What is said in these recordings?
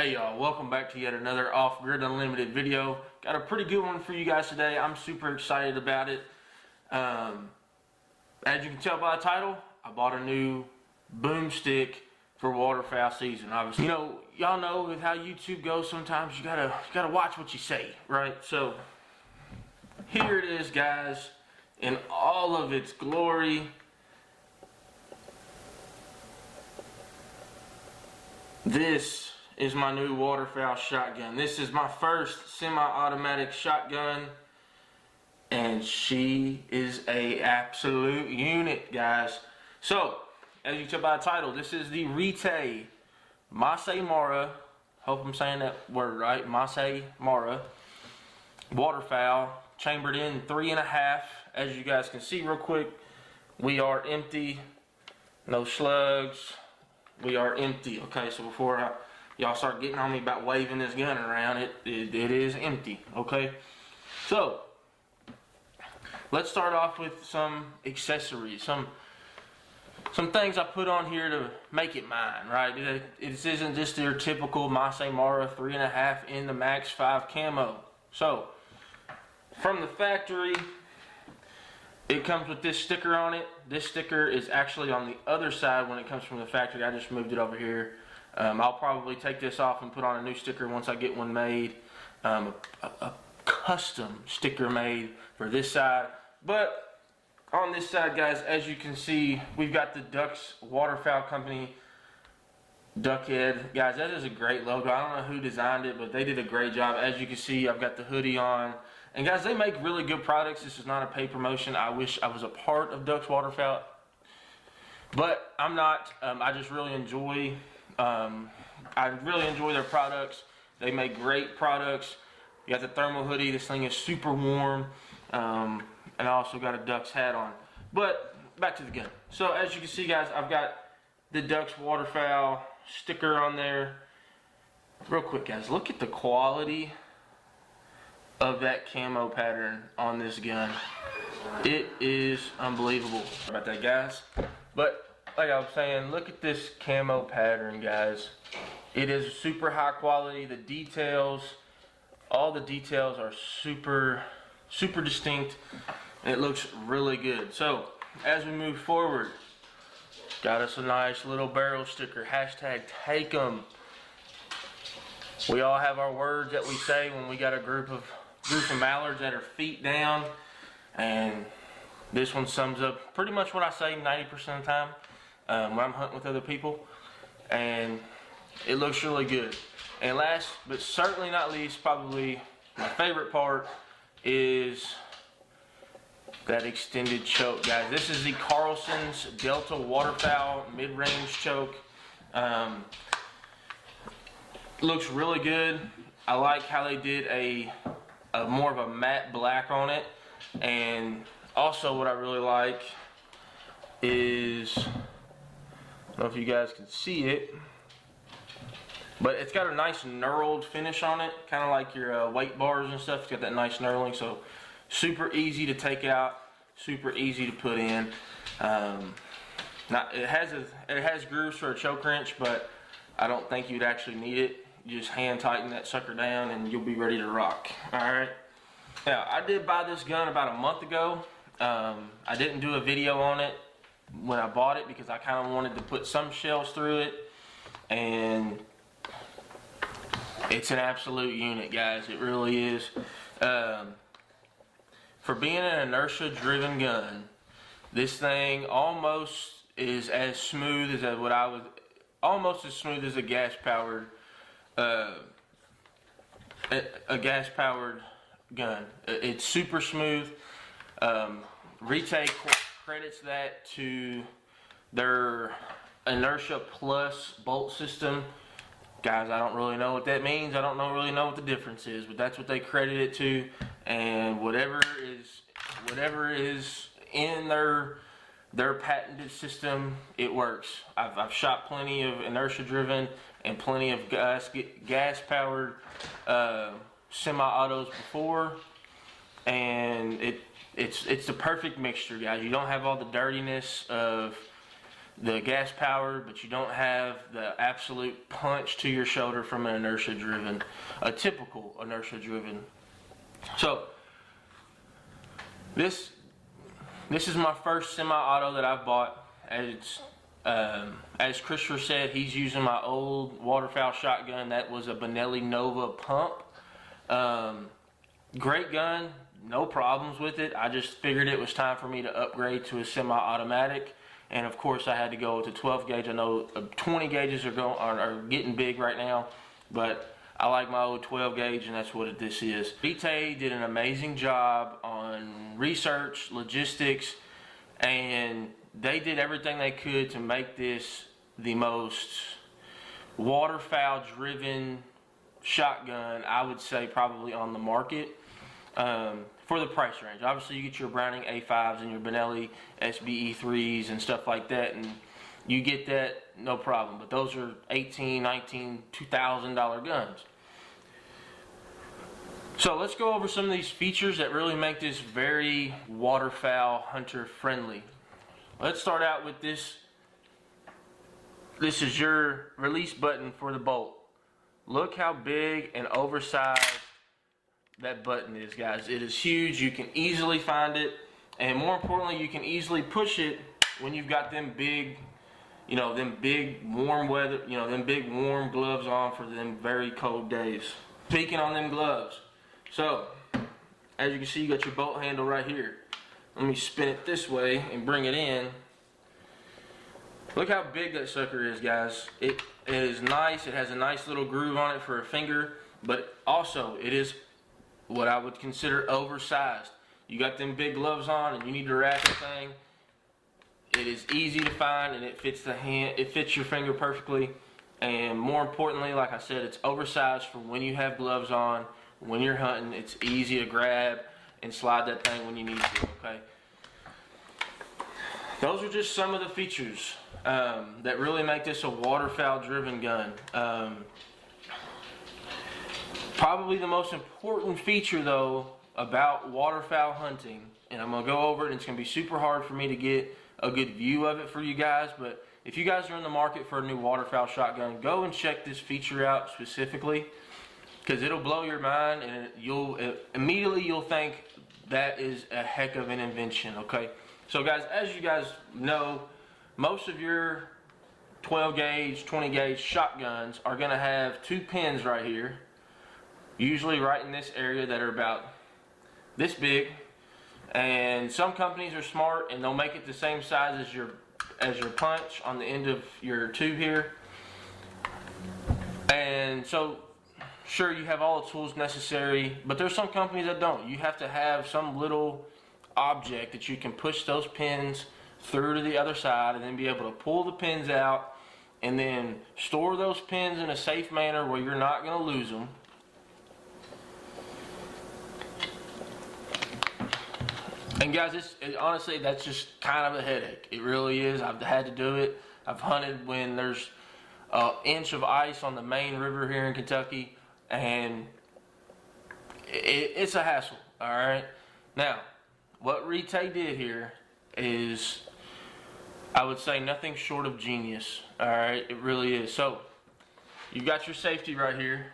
Hey y'all, welcome back to yet another OffGrid Unlimited video. Got a pretty good one for you guys today. I'm super excited about it. As you can tell by the title, I bought a new boomstick for waterfowl season. Obviously, you know, y'all know with how YouTube goes, sometimes you gotta watch what you say, right? So here it is, guys, in all of its glory. This is my new waterfowl shotgun. This is my first semi-automatic shotgun, and she is a absolute unit, guys. So, as you can tell by the title, this is the Retay Masai, hope I'm saying that word right, Masai waterfowl, chambered in 3.5. As you guys can see real quick, we are empty, no slugs. We are empty. Okay, so before y'all start getting on me about waving this gun around, it is empty. Okay, so let's start off with some accessories, some things I put on here to make it mine, right? It isn't just your typical Masai Mara 3.5 in the Max 5 camo. So from the factory, it comes with this sticker on it. This sticker is actually on the other side when it comes from the factory. I just moved it over here. I'll probably take this off and put on a new sticker once I get one made. A custom sticker made for this side. But on this side, guys, as you can see, we've got the Ducks Waterfowl Company Duckhead. Guys, that is a great logo. I don't know who designed it, but they did a great job. As you can see, I've got the hoodie on. And guys, they make really good products. This is not a paid promotion. I wish I was a part of Ducks Waterfowl, but I'm not. I just really enjoy. I really enjoy their products. They make great products. You got the thermal hoodie. This thing is super warm, and I also got a Ducks hat on. But back to the gun. So as you can see, guys, I've got the Ducks Waterfowl sticker on there. Real quick, guys, look at the quality of that camo pattern on this gun. It is unbelievable. Sorry about that, guys, but like I was saying, look at this camo pattern, guys. It is super high quality. The details, all the details are super distinct, and it looks really good. So as we move forward, got us a nice little barrel sticker, hashtag take 'em. We all have our words that we say when we got a group of mallards that are feet down, and this one sums up pretty much what I say 90% of the time when I'm hunting with other people, and it looks really good. And last but certainly not least, probably my favorite part is that extended choke, guys. This is the Carlson's Delta Waterfowl mid-range choke. Looks really good. I like how they did a more of a matte black on it, and also what I really like is, I don't know if you guys can see it, but it's got a nice knurled finish on it, kind of like your weight bars and stuff. It's got that nice knurling, so super easy to take out, super easy to put in. It has grooves for a choke wrench, but I don't think you'd actually need it. You just hand tighten that sucker down and you'll be ready to rock. Alright, now I did buy this gun about a month ago. I didn't do a video on it when I bought it because I kind of wanted to put some shells through it, and it's an absolute unit, guys. It really is. For being an inertia driven gun, this thing almost is as smooth as almost as smooth as a gas powered gun. It's super smooth. Retay credits that to their Inertia Plus bolt system. Guys, I don't really know what that means. I don't really know what the difference is, but that's what they credit it to. And whatever is in their patented system, it works. I've shot plenty of inertia driven and plenty of gas powered semi-autos before, and it's the perfect mixture, guys. You don't have all the dirtiness of the gas power, but you don't have the absolute punch to your shoulder from an inertia driven, a typical inertia driven. So this is my first semi-auto that I've bought. As Christopher said, he's using my old Waterfowl shotgun. That was a Benelli Nova pump. Great gun, no problems with it. I just figured it was time for me to upgrade to a semi-automatic. And of course I had to go to 12 gauge. I know 20 gauges are getting big right now, but I like my old 12 gauge, and that's what this is. Retay did an amazing job on research, logistics, and they did everything they could to make this the most waterfowl driven shotgun, I would say, probably on the market. For the price range. Obviously you get your Browning A5s and your Benelli SBE3s and stuff like that, and you get that no problem, but those are $18, $19, $2,000 guns. So let's go over some of these features that really make this very waterfowl hunter friendly. Let's start out with this. This is your release button for the bolt. Look how big and oversized that button is, guys. It is huge. You can easily find it, and more importantly, you can easily push it when you've got them big, them big warm weather, them big warm gloves on for them very cold days. Speaking on them gloves, so as you can see, you got your bolt handle right here. Let me spin it this way and bring it in. Look how big that sucker is, guys. It is nice. It has a nice little groove on it for a finger, but also it is what I would consider oversized. You got them big gloves on and you need to wrap the thing. It is easy to find, and it fits the hand, it fits your finger perfectly. And more importantly, like I said, it's oversized for when you have gloves on, when you're hunting. It's easy to grab and slide that thing when you need to, okay? Those are just some of the features that really make this a waterfowl driven gun. Probably the most important feature though about waterfowl hunting, and I'm going to go over it, and it's going to be super hard for me to get a good view of it for you guys, but if you guys are in the market for a new waterfowl shotgun, go and check this feature out specifically, because it'll blow your mind, and immediately you'll think that is a heck of an invention, okay? So guys, as you guys know, most of your 12 gauge, 20 gauge shotguns are going to have two pins right here, usually right in this area, that are about this big. And some companies are smart and they'll make it the same size as your punch on the end of your tube here. And so sure, you have all the tools necessary, but there's some companies that don't. You have to have some little object that you can push those pins through to the other side, and then be able to pull the pins out and then store those pins in a safe manner where you're not going to lose them. And guys, honestly, that's just kind of a headache. It really is. I've had to do it. I've hunted when there's an inch of ice on the main river here in Kentucky, and it's a hassle, all right? Now, what Retay did here is, I would say, nothing short of genius, all right? It really is. So, you've got your safety right here.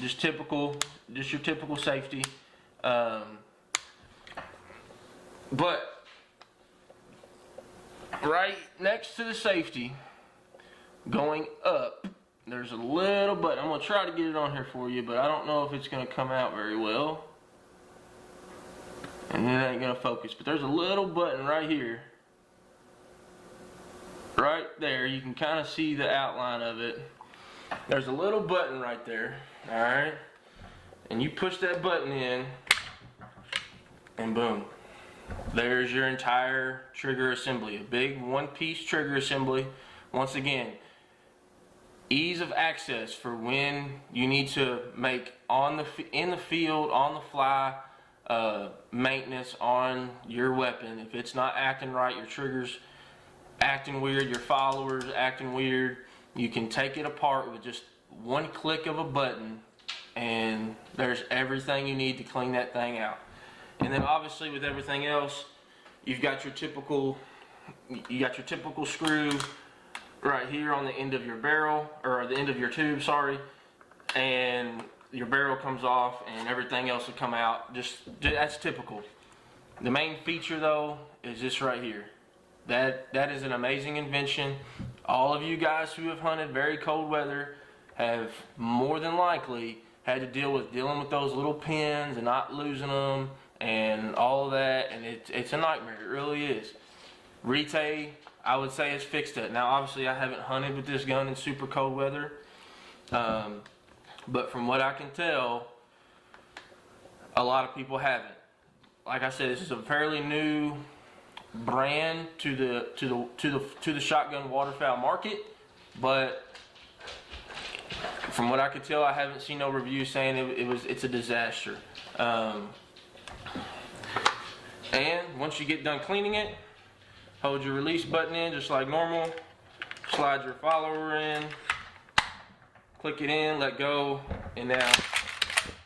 Just your typical safety. But right next to the safety, going up, there's a little button. I'm going to try to get it on here for you, but I don't know if it's going to come out very well. And it ain't going to focus. But there's a little button right here. Right there. You can kind of see the outline of it. There's a little button right there. Alright? And you push that button in, and boom. There's your entire trigger assembly. A big one-piece trigger assembly. Once again, ease of access for when you need to make in the field, on the fly, maintenance on your weapon. If it's not acting right, your trigger's acting weird, your follower's acting weird, you can take it apart with just one click of a button, and there's everything you need to clean that thing out. And then obviously with everything else, you've got your typical you got your typical screw right here on the end of your barrel, or the end of your tube, sorry, and your barrel comes off and everything else will come out. That's typical. The main feature though is this right here. That is an amazing invention. All of you guys who have hunted very cold weather have more than likely had to dealing with those little pins and not losing them and all of that, and it's a nightmare. It really is. Retay, I would say, has fixed it. Now obviously I haven't hunted with this gun in super cold weather, but from what I can tell, a lot of people haven't. Like I said, this is a fairly new brand to the shotgun waterfowl market, but from what I could tell, I haven't seen no reviews saying it's a disaster. And once you get done cleaning it, hold your release button in just like normal, slide your follower in, click it in, let go, and now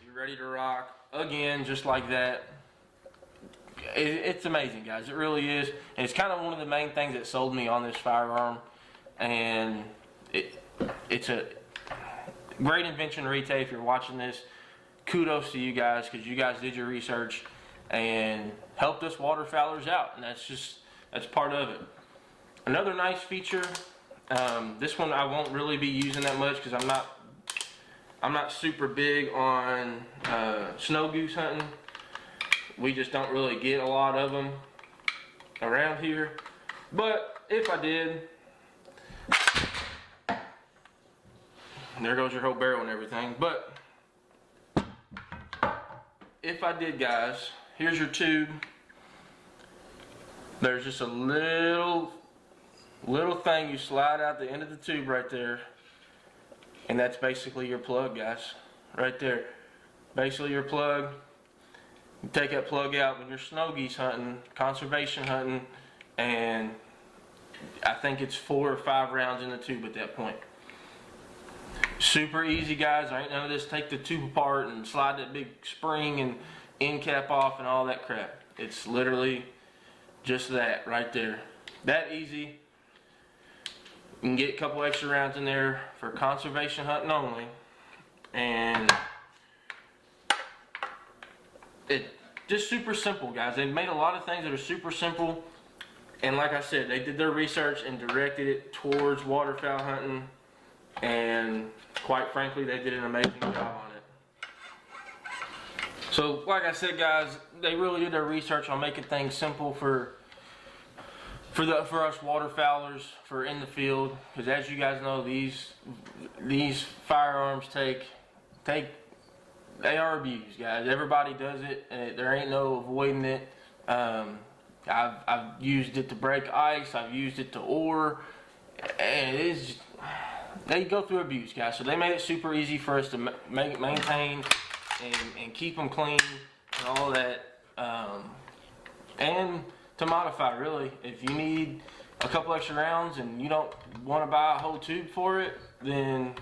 you're ready to rock again, just like that. It's amazing, guys. It really is, and it's kind of one of the main things that sold me on this firearm. And it's a great invention, Retay. If you're watching this, kudos to you guys, because you guys did your research and helped us waterfowlers out, and that's part of it. Another nice feature, this one I won't really be using that much because I'm not super big on snow goose hunting. We just don't really get a lot of them around here. But if I did, there goes your whole barrel and everything. But if I did, guys, here's your tube. There's just a little thing you slide out the end of the tube right there, and that's basically your plug, guys. Right there, basically your plug. You take that plug out when you're snow geese hunting, conservation hunting, and I think it's 4 or 5 rounds in the tube at that point. Super easy, guys. There ain't none of this take the tube apart and slide that big spring and end cap off and all that crap. It's literally just that right there. That easy. You can get a couple extra rounds in there for conservation hunting only, and it just super simple, guys. They've made a lot of things that are super simple, and like I said, they did their research and directed it towards waterfowl hunting, and quite frankly, they did an amazing job on it. So like I said, guys, they really did their research on making things simple for us waterfowlers for in the field, because as you guys know, these firearms they are abused, guys. Everybody does it, and there ain't no avoiding it. I've used it to break ice. I've used it to oar, and they go through abuse, guys. So they made it super easy for us to maintain and keep them clean and all that, and to modify, really. If you need a couple extra rounds and you don't want to buy a whole tube for it, then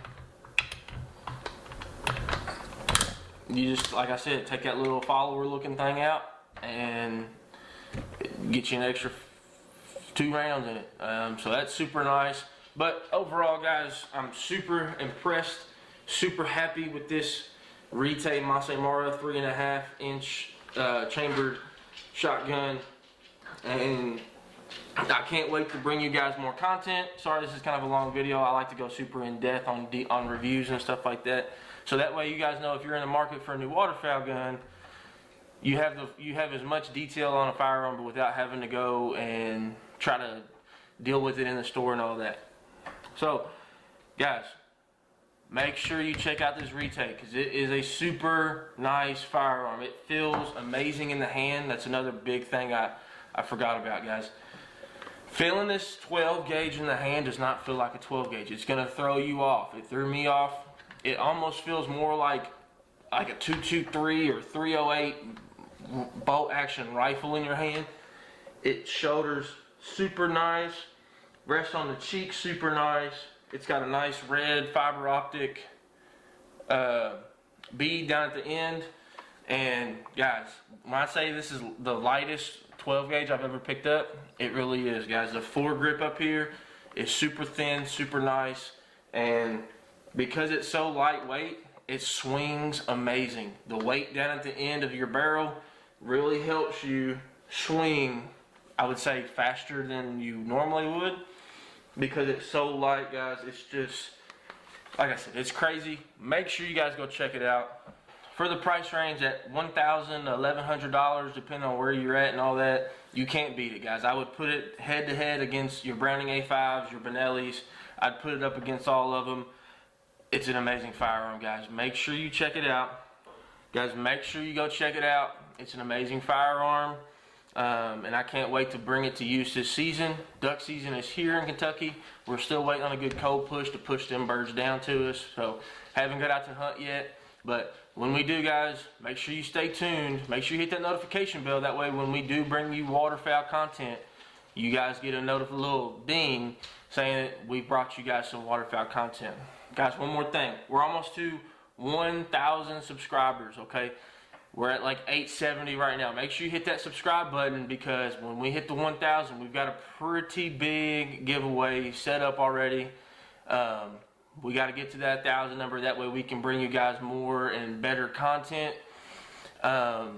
you just, like I said, take that little follower looking thing out and get you an extra 2 rounds in it. So that's super nice. But overall, guys, I'm super impressed, super happy with this Retay Masai 3.5 inch chambered shotgun, and I can't wait to bring you guys more content. Sorry, this is kind of a long video. I like to go super in depth on reviews and stuff like that, so that way you guys know if you're in the market for a new waterfowl gun, you have as much detail on a firearm, but without having to go and try to deal with it in the store and all that. So, guys, make sure you check out this Retay, because it is a super nice firearm. It feels amazing in the hand. That's another big thing I forgot about, guys. Feeling this 12 gauge in the hand does not feel like a 12 gauge. It's going to throw you off. It threw me off. It almost feels more like a 223 or 308 bolt action rifle in your hand. It shoulders super nice. Rests on the cheek super nice. It's got a nice red fiber optic bead down at the end. And guys, when I say this is the lightest 12 gauge I've ever picked up. It really is, guys. The foregrip up here is super thin, super nice, and because it's so lightweight, it swings amazing. The weight down at the end of your barrel really helps you swing, I would say, faster than you normally would, because it's so light, guys. It's just, like I said, it's crazy. Make sure you guys go check it out. For the price range at $1,000 to $1,100, depending on where you're at and all that, you can't beat it, guys. I would put it head to head against your Browning A5s, your Benellis. I'd put it up against all of them. It's an amazing firearm, guys. Make sure you check it out. Guys, make sure you go check it out. It's an amazing firearm, and I can't wait to bring it to use this season. Duck season is here in Kentucky. We're still waiting on a good cold push to push them birds down to us, so haven't got out to hunt yet. But when we do, guys, make sure you stay tuned. Make sure you hit that notification bell. That way when we do bring you waterfowl content, you guys get a little ding saying that we brought you guys some waterfowl content. Guys, one more thing. We're almost to 1,000 subscribers, okay? We're at like 870 right now. Make sure you hit that subscribe button, because when we hit the 1,000, we've got a pretty big giveaway set up already. We got to get to that 1,000 number. That way we can bring you guys more and better content. But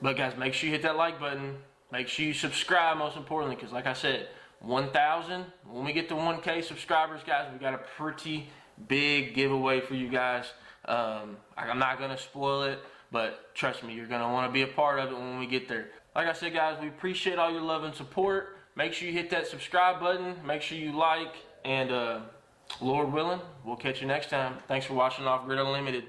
guys, make sure you hit that like button. Make sure you subscribe, most importantly, because like I said, 1,000, when we get to 1K subscribers, guys, we got a pretty big giveaway for you guys. I'm not going to spoil it, but trust me, you're going to want to be a part of it when we get there. Like I said, guys, we appreciate all your love and support. Make sure you hit that subscribe button. Make sure you like, and Lord willing, we'll catch you next time. Thanks for watching OffGrid Unlimited.